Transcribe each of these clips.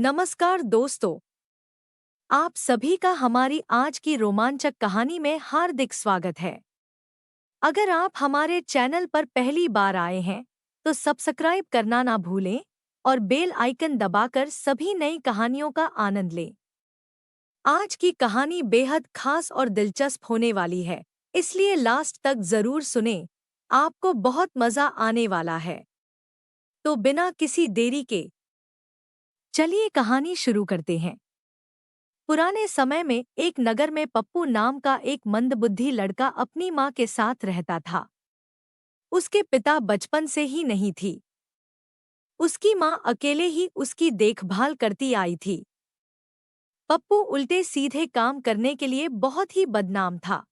नमस्कार दोस्तों, आप सभी का हमारी आज की रोमांचक कहानी में हार्दिक स्वागत है। अगर आप हमारे चैनल पर पहली बार आए हैं, तो सब्सक्राइब करना ना भूलें और बेल आइकन दबाकर सभी नई कहानियों का आनंद लें। आज की कहानी बेहद खास और दिलचस्प होने वाली है, इसलिए लास्ट तक जरूर सुनें, आपको बहुत मजा आने वाला है। तो बिना किसी देरी के चलिए कहानी शुरू करते हैं। पुराने समय में एक नगर में पप्पू नाम का एक मंदबुद्धि लड़का अपनी माँ के साथ रहता था। उसके पिता बचपन से ही नहीं थी। उसकी माँ अकेले ही उसकी देखभाल करती आई थी। पप्पू उल्टे सीधे काम करने के लिए बहुत ही बदनाम था।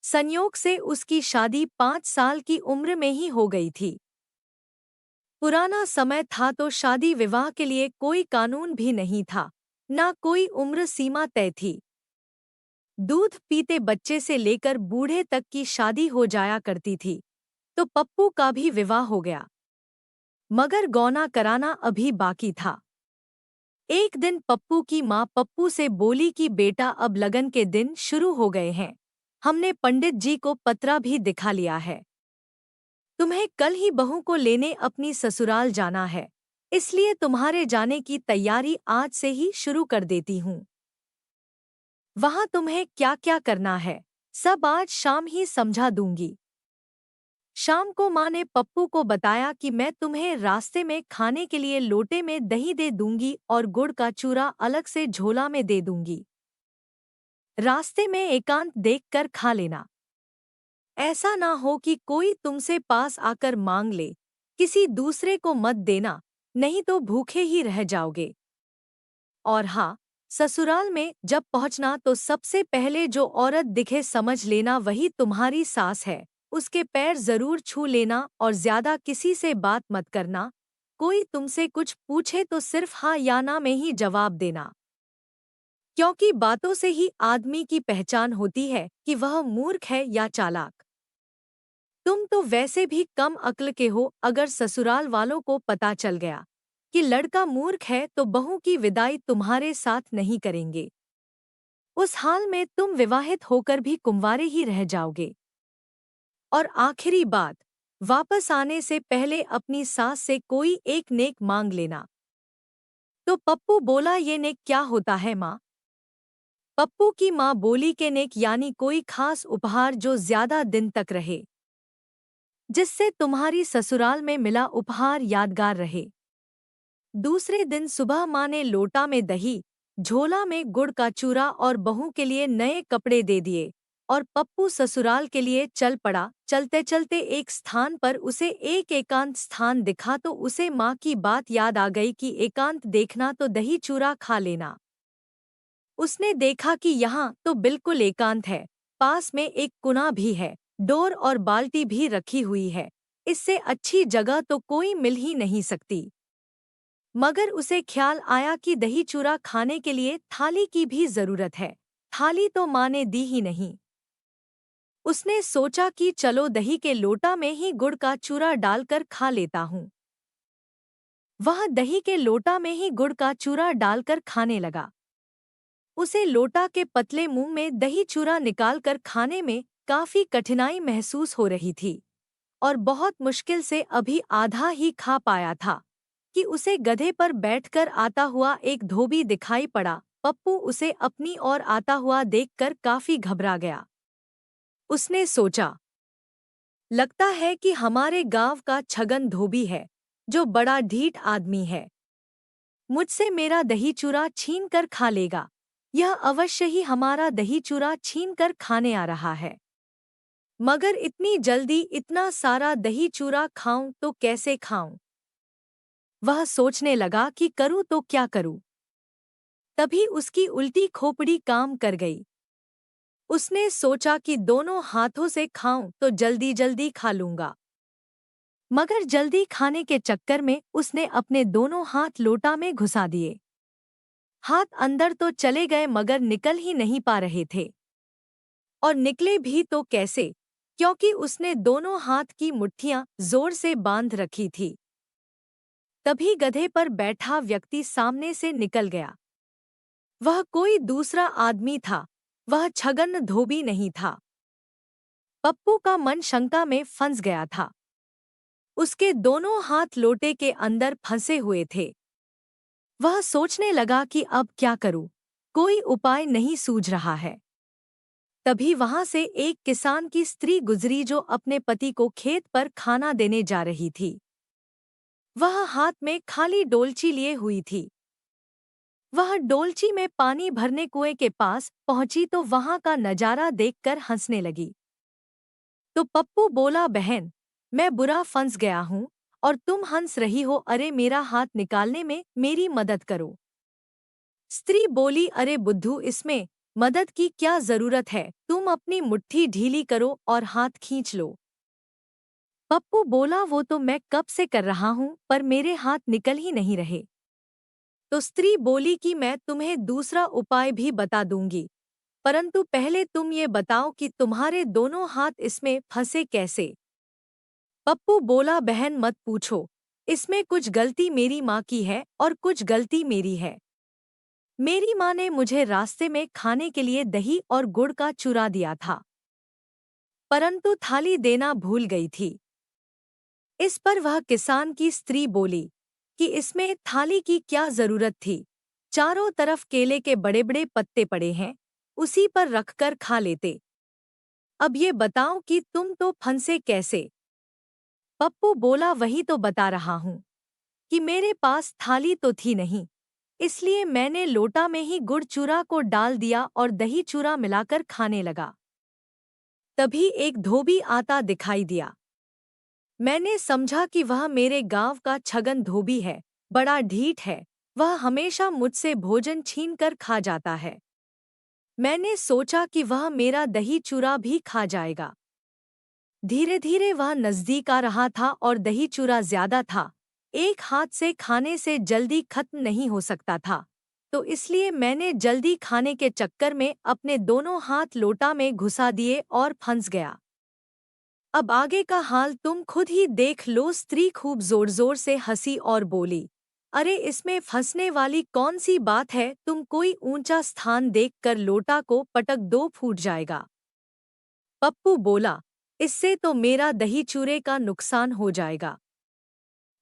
संयोग से उसकी शादी 5 साल की उम्र में ही हो गई थी। पुराना समय था तो शादी विवाह के लिए कोई कानून भी नहीं था, ना कोई उम्र सीमा तय थी। दूध पीते बच्चे से लेकर बूढ़े तक की शादी हो जाया करती थी। तो पप्पू का भी विवाह हो गया, मगर गौना कराना अभी बाकी था। एक दिन पप्पू की माँ पप्पू से बोली कि बेटा, अब लगन के दिन शुरू हो गए हैं। हमने पंडित जी को पत्रा भी दिखा लिया है। तुम्हें कल ही बहू को लेने अपनी ससुराल जाना है, इसलिए तुम्हारे जाने की तैयारी आज से ही शुरू कर देती हूँ। वहां तुम्हें क्या क्या करना है, सब आज शाम ही समझा दूंगी। शाम को माँ ने पप्पू को बताया कि मैं तुम्हें रास्ते में खाने के लिए लोटे में दही दे दूंगी और गुड़ का चूरा अलग से झोला में दे दूंगी। रास्ते में एकांत देखकर खा लेना। ऐसा ना हो कि कोई तुमसे पास आकर मांग ले। किसी दूसरे को मत देना, नहीं तो भूखे ही रह जाओगे। और हाँ, ससुराल में जब पहुंचना तो सबसे पहले जो औरत दिखे समझ लेना वही तुम्हारी सास है। उसके पैर जरूर छू लेना और ज्यादा किसी से बात मत करना। कोई तुमसे कुछ पूछे तो सिर्फ हाँ या ना में ही जवाब देना, क्योंकि बातों से ही आदमी की पहचान होती है कि वह मूर्ख है या चालाक। तुम तो वैसे भी कम अक्ल के हो। अगर ससुराल वालों को पता चल गया कि लड़का मूर्ख है तो बहू की विदाई तुम्हारे साथ नहीं करेंगे। उस हाल में तुम विवाहित होकर भी कुंवारे ही रह जाओगे। और आखिरी बात, वापस आने से पहले अपनी सास से कोई एक नेक मांग लेना। तो पप्पू बोला, ये नेक क्या होता है माँ? पप्पू की माँ बोली के नेक यानी कोई खास उपहार जो ज्यादा दिन तक रहे, जिससे तुम्हारी ससुराल में मिला उपहार यादगार रहे। दूसरे दिन सुबह माँ ने लोटा में दही, झोला में गुड़ का चूरा और बहू के लिए नए कपड़े दे दिए और पप्पू ससुराल के लिए चल पड़ा। चलते चलते एक स्थान पर उसे एक एकांत स्थान दिखा तो उसे माँ की बात याद आ गई कि एकांत देखना तो दही चूरा खा लेना। उसने देखा कि यहाँ तो बिल्कुल एकांत है, पास में एक कुना भी है, डोर और बाल्टी भी रखी हुई है। इससे अच्छी जगह तो कोई मिल ही नहीं सकती। मगर उसे ख्याल आया कि दही चूरा खाने के लिए थाली की भी जरूरत है। थाली तो माँ ने दी ही नहीं। उसने सोचा कि चलो दही के लोटा में ही गुड़ का चूरा डालकर खा लेता हूँ। वह दही के लोटा में ही गुड़ का चूरा डालकर खाने लगा। उसे लोटा के पतले मुंह में दही चूरा निकालकर खाने में काफी कठिनाई महसूस हो रही थी और बहुत मुश्किल से अभी आधा ही खा पाया था कि उसे गधे पर बैठकर आता हुआ एक धोबी दिखाई पड़ा। पप्पू उसे अपनी ओर आता हुआ देखकर काफी घबरा गया। उसने सोचा, लगता है कि हमारे गांव का छगन धोबी है, जो बड़ा ढीठ आदमी है। मुझसे मेरा दही चूरा छीन कर खा लेगा। यह अवश्य ही हमारा दही चूरा छीन कर खाने आ रहा है। मगर इतनी जल्दी इतना सारा दही चूरा खाऊं तो कैसे खाऊं? वह सोचने लगा कि करूं तो क्या करूं। तभी उसकी उल्टी खोपड़ी काम कर गई। उसने सोचा कि दोनों हाथों से खाऊं तो जल्दी जल्दी खा लूंगा। मगर जल्दी खाने के चक्कर में उसने अपने दोनों हाथ लोटा में घुसा दिए। हाथ अंदर तो चले गए मगर निकल ही नहीं पा रहे थे। और निकले भी तो कैसे, क्योंकि उसने दोनों हाथ की मुट्ठियां जोर से बांध रखी थी। तभी गधे पर बैठा व्यक्ति सामने से निकल गया। वह कोई दूसरा आदमी था, वह छगन धोबी नहीं था। पप्पू का मन शंका में फंस गया था। उसके दोनों हाथ लोटे के अंदर फंसे हुए थे। वह सोचने लगा कि अब क्या करूं, कोई उपाय नहीं सूझ रहा है। तभी वहां से एक किसान की स्त्री गुजरी जो अपने पति को खेत पर खाना देने जा रही थी। वह हाथ में खाली डोलची लिए हुई थी। वह डोलची में पानी भरने कुएं के पास पहुंची तो वहां का नजारा देखकर हंसने लगी। तो पप्पू बोला, बहन, मैं बुरा फंस गया हूं और तुम हंस रही हो, अरे मेरा हाथ निकालने में मेरी मदद करो। स्त्री बोली, अरे बुद्धू, इसमें मदद की क्या जरूरत है, तुम अपनी मुट्ठी ढीली करो और हाथ खींच लो। पप्पू बोला, वो तो मैं कब से कर रहा हूं पर मेरे हाथ निकल ही नहीं रहे। तो स्त्री बोली कि मैं तुम्हें दूसरा उपाय भी बता दूंगी, परंतु पहले तुम ये बताओ कि तुम्हारे दोनों हाथ इसमें फंसे कैसे। पप्पू बोला, बहन मत पूछो, इसमें कुछ गलती मेरी माँ की है और कुछ गलती मेरी है। मेरी माँ ने मुझे रास्ते में खाने के लिए दही और गुड़ का चूरा दिया था, परंतु थाली देना भूल गई थी। इस पर वह किसान की स्त्री बोली कि इसमें थाली की क्या जरूरत थी, चारों तरफ केले के बड़े बड़े पत्ते पड़े हैं, उसी पर रखकर खा लेते। अब ये बताओ कि तुम तो फंसे कैसे। पप्पू बोला, वही तो बता रहा हूँ कि मेरे पास थाली तो थी नहीं, इसलिए मैंने लोटा में ही गुड़ चूरा को डाल दिया और दही चूरा मिलाकर खाने लगा। तभी एक धोबी आता दिखाई दिया। मैंने समझा कि वह मेरे गांव का छगन धोबी है, बड़ा ढीठ है, वह हमेशा मुझसे भोजन छीनकर खा जाता है। मैंने सोचा कि वह मेरा दही चूरा भी खा जाएगा। धीरे धीरे वह नजदीक आ रहा था और दही चूरा ज्यादा था, एक हाथ से खाने से जल्दी खत्म नहीं हो सकता था, तो इसलिए मैंने जल्दी खाने के चक्कर में अपने दोनों हाथ लोटा में घुसा दिए और फंस गया। अब आगे का हाल तुम खुद ही देख लो। स्त्री खूब जोर जोर से हंसी और बोली, अरे इसमें फंसने वाली कौन सी बात है, तुम कोई ऊंचा स्थान देखकर लोटा को पटक दो, फूट जाएगा। पप्पू बोला, इससे तो मेरा दही चूरे का नुकसान हो जाएगा।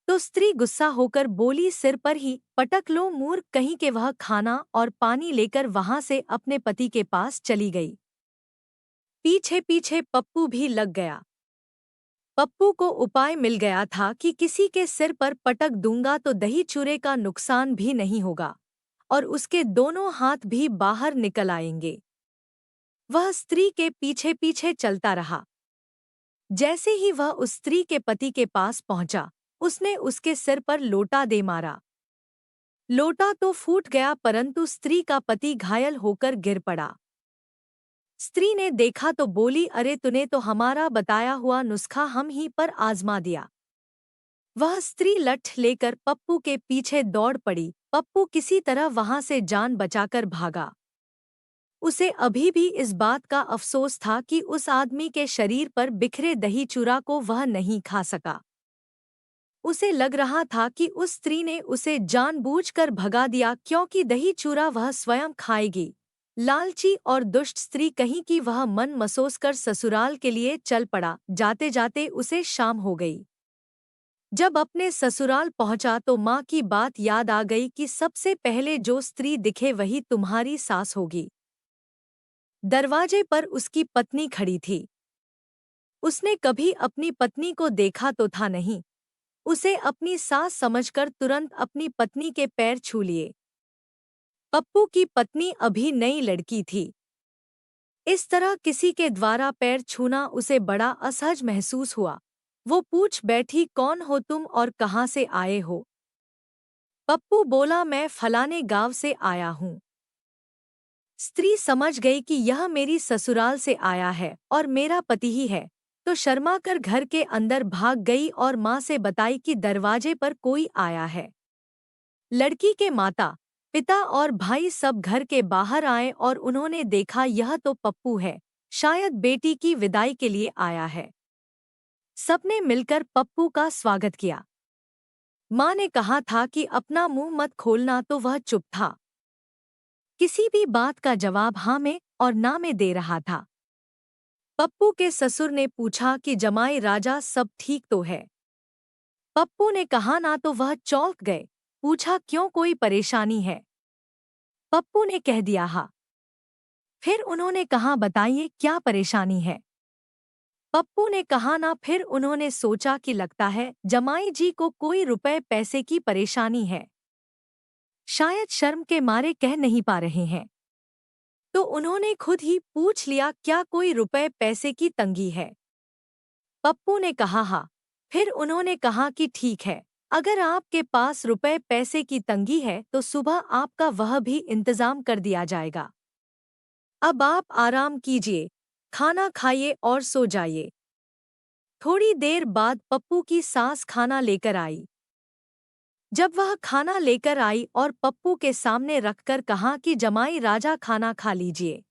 तो स्त्री गुस्सा होकर बोली, सिर पर ही पटक लो मूर्ख कहीं के। वह खाना और पानी लेकर वहां से अपने पति के पास चली गई। पीछे पीछे पप्पू भी लग गया। पप्पू को उपाय मिल गया था कि किसी के सिर पर पटक दूंगा तो दही चूरे का नुकसान भी नहीं होगा और उसके दोनों हाथ भी बाहर निकल आएंगे। वह स्त्री के पीछे पीछे चलता रहा। जैसे ही वह उस स्त्री के पति के पास पहुंचा, उसने उसके सिर पर लोटा दे मारा। लोटा तो फूट गया, परंतु स्त्री का पति घायल होकर गिर पड़ा। स्त्री ने देखा तो बोली, अरे तूने तो हमारा बताया हुआ नुस्खा हम ही पर आजमा दिया। वह स्त्री लठ लेकर पप्पू के पीछे दौड़ पड़ी। पप्पू किसी तरह वहां से जान बचाकर भागा। उसे अभी भी इस बात का अफसोस था कि उस आदमी के शरीर पर बिखरे दही चूरा को वह नहीं खा सका। उसे लग रहा था कि उस स्त्री ने उसे जानबूझकर भगा दिया, क्योंकि दही चूरा वह स्वयं खाएगी। लालची और दुष्ट स्त्री कहीं की वह मन मसोस कर ससुराल के लिए चल पड़ा। जाते जाते उसे शाम हो गई। जब अपने ससुराल पहुंचा तो माँ की बात याद आ गई कि सबसे पहले जो स्त्री दिखे वही तुम्हारी सास होगी। दरवाजे पर उसकी पत्नी खड़ी थी। उसने कभी अपनी पत्नी को देखा तो था नहीं। उसे अपनी सास समझकर तुरंत अपनी पत्नी के पैर छू लिए। पप्पू की पत्नी अभी नई लड़की थी। इस तरह किसी के द्वारा पैर छूना उसे बड़ा असहज महसूस हुआ। वो पूछ बैठी, कौन हो तुम और कहाँ से आए हो। पप्पू बोला, मैं फलाने गांव से आया हूँ। स्त्री समझ गई कि यह मेरी ससुराल से आया है और मेरा पति ही है, तो शर्मा कर घर के अंदर भाग गई और माँ से बताई कि दरवाजे पर कोई आया है। लड़की के माता पिता और भाई सब घर के बाहर आए और उन्होंने देखा यह तो पप्पू है, शायद बेटी की विदाई के लिए आया है। सबने मिलकर पप्पू का स्वागत किया। माँ ने कहा था कि अपना मुंह मत खोलना, तो वह चुप था। किसी भी बात का जवाब हाँ में और ना में दे रहा था। पप्पू के ससुर ने पूछा कि जमाई राजा, सब ठीक तो है? पप्पू ने कहा ना, तो वह चौंक गए। पूछा, क्यों, कोई परेशानी है? पप्पू ने कह दिया हाँ। फिर उन्होंने कहा, बताइए क्या परेशानी है? पप्पू ने कहा ना। फिर उन्होंने सोचा कि लगता है जमाई जी को कोई रुपए पैसे की परेशानी है। शायद शर्म के मारे कह नहीं पा रहे हैं, तो उन्होंने खुद ही पूछ लिया, क्या कोई रुपए पैसे की तंगी है? पप्पू ने कहा हाँ। फिर उन्होंने कहा कि ठीक है, अगर आपके पास रुपए पैसे की तंगी है तो सुबह आपका वह भी इंतजाम कर दिया जाएगा। अब आप आराम कीजिए, खाना खाइए और सो जाइए। थोड़ी देर बाद पप्पू की सास खाना लेकर आई। जब वह खाना लेकर आई और पप्पू के सामने रखकर कहा कि जमाई राजा, खाना खा लीजिए।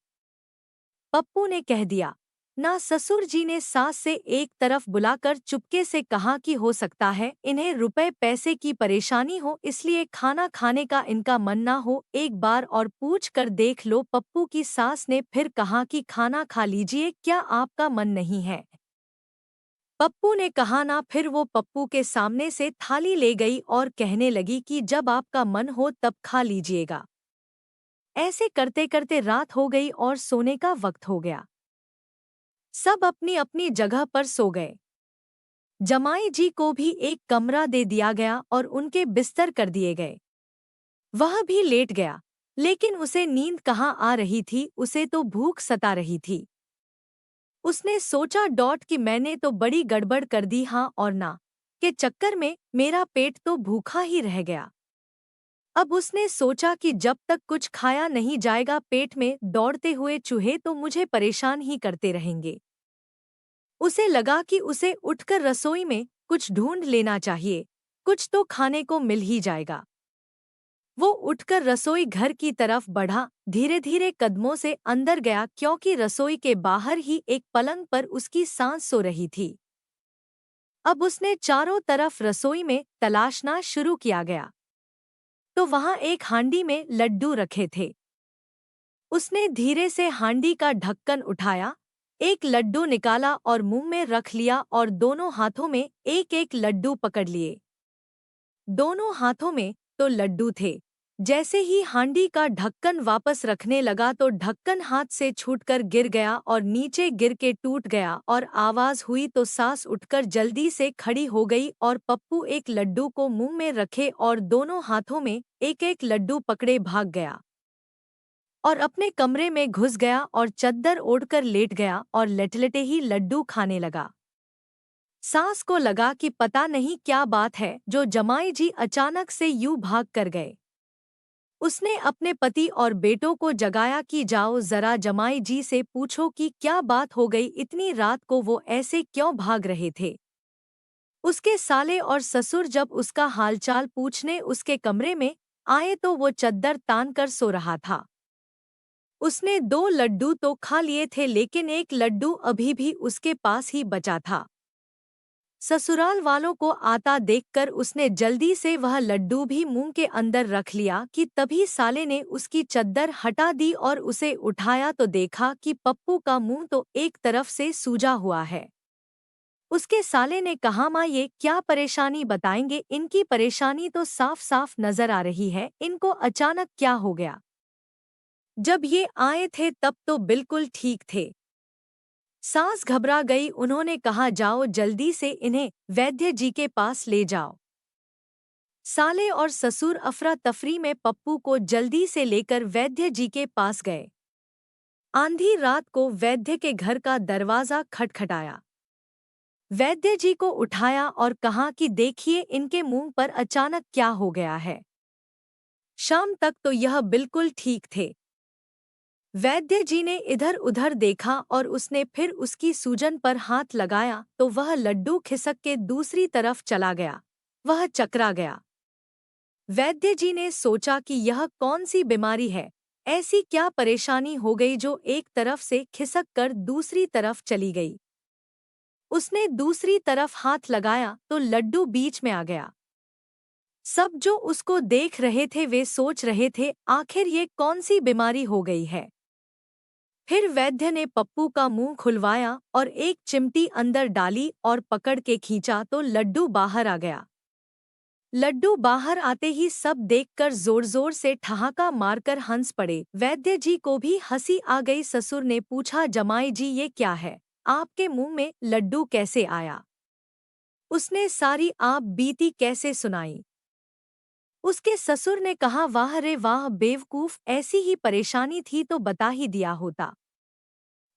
पप्पू ने कह दिया ना। ससुर जी ने सास से एक तरफ बुलाकर चुपके से कहा कि हो सकता है इन्हें रुपए पैसे की परेशानी हो, इसलिए खाना खाने का इनका मन ना हो, एक बार और पूछ कर देख लो। पप्पू की सास ने फिर कहा कि खाना खा लीजिए, क्या आपका मन नहीं है? पप्पू ने कहा ना। फिर वो पप्पू के सामने से थाली ले गई और कहने लगी कि जब आपका मन हो तब खा लीजिएगा। ऐसे करते करते रात हो गई और सोने का वक्त हो गया। सब अपनी अपनी जगह पर सो गए। जमाई जी को भी एक कमरा दे दिया गया और उनके बिस्तर कर दिए गए। वह भी लेट गया, लेकिन उसे नींद कहाँ आ रही थी, उसे तो भूख सता रही थी। उसने सोचा डॉट कि मैंने तो बड़ी गड़बड़ कर दी, हाँ और ना के चक्कर में मेरा पेट तो भूखा ही रह गया। अब उसने सोचा कि जब तक कुछ खाया नहीं जाएगा पेट में, दौड़ते हुए चूहे तो मुझे परेशान ही करते रहेंगे। उसे लगा कि उसे उठकर रसोई में कुछ ढूंढ लेना चाहिए, कुछ तो खाने को मिल ही जाएगा। वो उठकर रसोई घर की तरफ बढ़ा, धीरे धीरे कदमों से अंदर गया, क्योंकि रसोई के बाहर ही एक पलंग पर उसकी सांस सो रही थी। अब उसने चारों तरफ रसोई में तलाशना शुरू किया गया, तो वहां एक हांडी में लड्डू रखे थे। उसने धीरे से हांडी का ढक्कन उठाया, एक लड्डू निकाला और मुंह में रख लिया और दोनों हाथों में एक एक लड्डू पकड़ लिए। दोनों हाथों में तो लड्डू थे। जैसे ही हांडी का ढक्कन वापस रखने लगा तो ढक्कन हाथ से छूटकर गिर गया और नीचे गिर के टूट गया और आवाज हुई तो सास उठकर जल्दी से खड़ी हो गई और पप्पू एक लड्डू को मुंह में रखे और दोनों हाथों में एक एक लड्डू पकड़े भाग गया और अपने कमरे में घुस गया और चद्दर ओढ़कर लेट गया और लेटलेटे ही लड्डू खाने लगा। सास को लगा कि पता नहीं क्या बात है जो जमाई जी अचानक से यूं भाग कर गए। उसने अपने पति और बेटों को जगाया कि जाओ जरा जमाई जी से पूछो कि क्या बात हो गई, इतनी रात को वो ऐसे क्यों भाग रहे थे। उसके साले और ससुर जब उसका हालचाल पूछने उसके कमरे में आए तो वो चद्दर तान कर सो रहा था। उसने 2 लड्डू तो खा लिए थे, लेकिन एक लड्डू अभी भी उसके पास ही बचा था। ससुराल वालों को आता देखकर उसने जल्दी से वह लड्डू भी मुंह के अंदर रख लिया कि तभी साले ने उसकी चद्दर हटा दी और उसे उठाया तो देखा कि पप्पू का मुंह तो एक तरफ से सूजा हुआ है। उसके साले ने कहा, माँ ये क्या परेशानी बताएंगे, इनकी परेशानी तो साफ साफ नजर आ रही है, इनको अचानक क्या हो गया। जब ये आए थे तब तो बिल्कुल ठीक थे। सास घबरा गई, उन्होंने कहा जाओ जल्दी से इन्हें वैद्य जी के पास ले जाओ। साले और ससुर अफरा तफरी में पप्पू को जल्दी से लेकर वैद्य जी के पास गए। आंधी रात को वैद्य के घर का दरवाजा खटखटाया। वैद्य जी को उठाया और कहा कि देखिए इनके मुंह पर अचानक क्या हो गया है। शाम तक तो यह बिल्कुल ठीक थे। वैद्य जी ने इधर उधर देखा और उसने फिर उसकी सूजन पर हाथ लगाया तो वह लड्डू खिसक के दूसरी तरफ चला गया, वह चकरा गया। वैद्य जी ने सोचा कि यह कौन सी बीमारी है, ऐसी क्या परेशानी हो गई जो एक तरफ से खिसक कर दूसरी तरफ चली गई। उसने दूसरी तरफ हाथ लगाया तो लड्डू बीच में आ गया। सब जो उसको देख रहे थे वे सोच रहे थे आखिर ये कौन सी बीमारी हो गई है। फिर वैद्य ने पप्पू का मुंह खुलवाया और एक चिमटी अंदर डाली और पकड़ के खींचा तो लड्डू बाहर आ गया। लड्डू बाहर आते ही सब देखकर जोर जोर से ठहाका मारकर हंस पड़े। वैद्य जी को भी हंसी आ गई। ससुर ने पूछा, जमाई जी ये क्या है, आपके मुंह में लड्डू कैसे आया? उसने सारी आप बीती कैसे सुनाई। उसके ससुर ने कहा, वाह रे वाह बेवकूफ, ऐसी ही परेशानी थी तो बता ही दिया होता।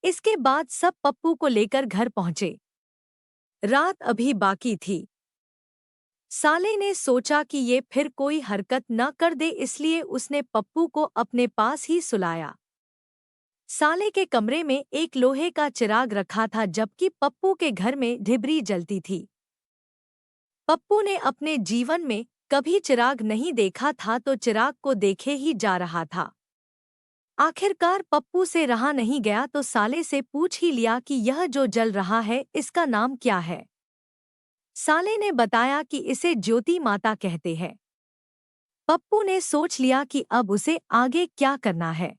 इसके बाद सब पप्पू को लेकर घर पहुंचे। रात अभी बाकी थी। साले ने सोचा कि ये फिर कोई हरकत न कर दे, इसलिए उसने पप्पू को अपने पास ही सुलाया। साले के कमरे में एक लोहे का चिराग रखा था जबकि पप्पू के घर में ढिबरी जलती थी। पप्पू ने अपने जीवन में कभी चिराग नहीं देखा था तो चिराग को देखे ही जा रहा था। आखिरकार पप्पू से रहा नहीं गया तो साले से पूछ ही लिया कि यह जो जल रहा है इसका नाम क्या है। साले ने बताया कि इसे ज्योति माता कहते हैं। पप्पू ने सोच लिया कि अब उसे आगे क्या करना है।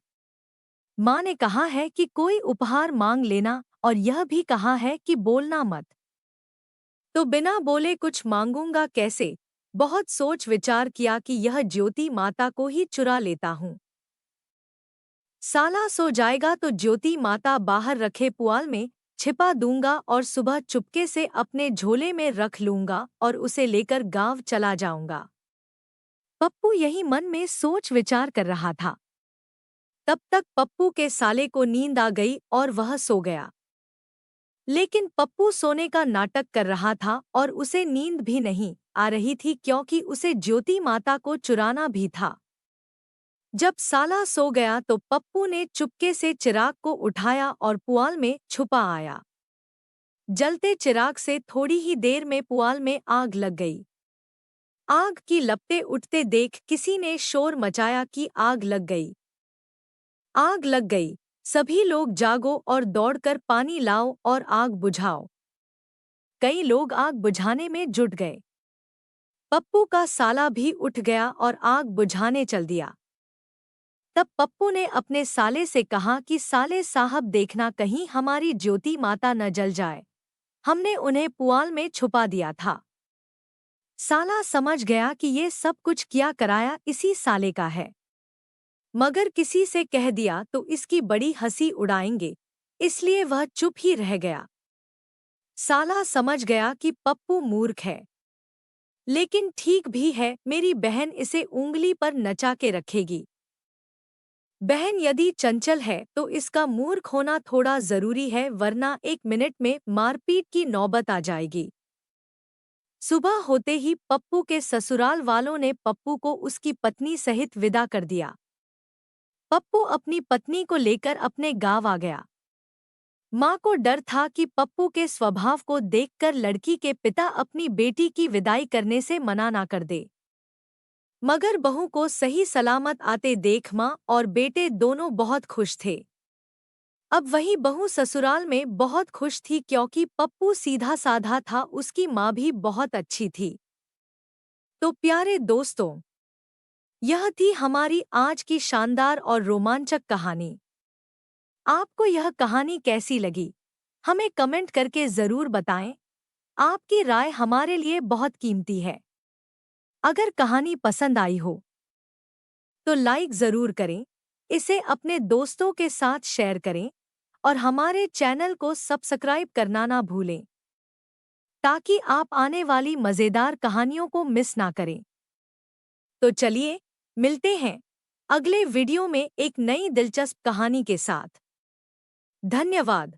माँ ने कहा है कि कोई उपहार मांग लेना और यह भी कहा है कि बोलना मत। तो बिना बोले कुछ मांगूंगा कैसे। बहुत सोच विचार किया कि यह ज्योति माता को ही चुरा लेता हूँ। साला सो जाएगा तो ज्योति माता बाहर रखे पुआल में छिपा दूंगा और सुबह चुपके से अपने झोले में रख लूंगा और उसे लेकर गांव चला जाऊंगा। पप्पू यही मन में सोच विचार कर रहा था। तब तक पप्पू के साले को नींद आ गई और वह सो गया। लेकिन पप्पू सोने का नाटक कर रहा था और उसे नींद भी नहीं आ रही थी क्योंकि उसे ज्योति माता को चुराना भी था। जब साला सो गया तो पप्पू ने चुपके से चिराग को उठाया और पुआल में छुपा आया। जलते चिराग से थोड़ी ही देर में पुआल में आग लग गई। आग की लपटें उठते देख किसी ने शोर मचाया कि आग लग गई, आग लग गई। सभी लोग जागो और दौड़कर पानी लाओ और आग बुझाओ। कई लोग आग बुझाने में जुट गए। पप्पू का साला भी उठ गया और आग बुझाने चल दिया। तब पप्पू ने अपने साले से कहा कि साले साहब देखना कहीं हमारी ज्योति माता न जल जाए, हमने उन्हें पुआल में छुपा दिया था। साला समझ गया कि ये सब कुछ किया कराया इसी साले का है, मगर किसी से कह दिया तो इसकी बड़ी हंसी उड़ाएंगे, इसलिए वह चुप ही रह गया। साला समझ गया कि पप्पू मूर्ख है, लेकिन ठीक भी है, मेरी बहन इसे उंगली पर नचा के रखेगी। बहन यदि चंचल है तो इसका मूर्ख होना थोड़ा जरूरी है, वरना 1 मिनट में मारपीट की नौबत आ जाएगी। सुबह होते ही पप्पू के ससुराल वालों ने पप्पू को उसकी पत्नी सहित विदा कर दिया। पप्पू अपनी पत्नी को लेकर अपने गांव आ गया। माँ को डर था कि पप्पू के स्वभाव को देखकर लड़की के पिता अपनी बेटी की विदाई करने से मना ना कर दे, मगर बहू को सही सलामत आते देख माँ और बेटे दोनों बहुत खुश थे। अब वही बहू ससुराल में बहुत खुश थी क्योंकि पप्पू सीधा साधा था, उसकी माँ भी बहुत अच्छी थी। तो प्यारे दोस्तों, यह थी हमारी आज की शानदार और रोमांचक कहानी। आपको यह कहानी कैसी लगी, हमें कमेंट करके ज़रूर बताएं। आपकी राय हमारे लिए बहुत कीमती है। अगर कहानी पसंद आई हो तो लाइक ज़रूर करें, इसे अपने दोस्तों के साथ शेयर करें और हमारे चैनल को सब्सक्राइब करना ना भूलें ताकि आप आने वाली मज़ेदार कहानियों को मिस ना करें। तो चलिए मिलते हैं अगले वीडियो में एक नई दिलचस्प कहानी के साथ। धन्यवाद।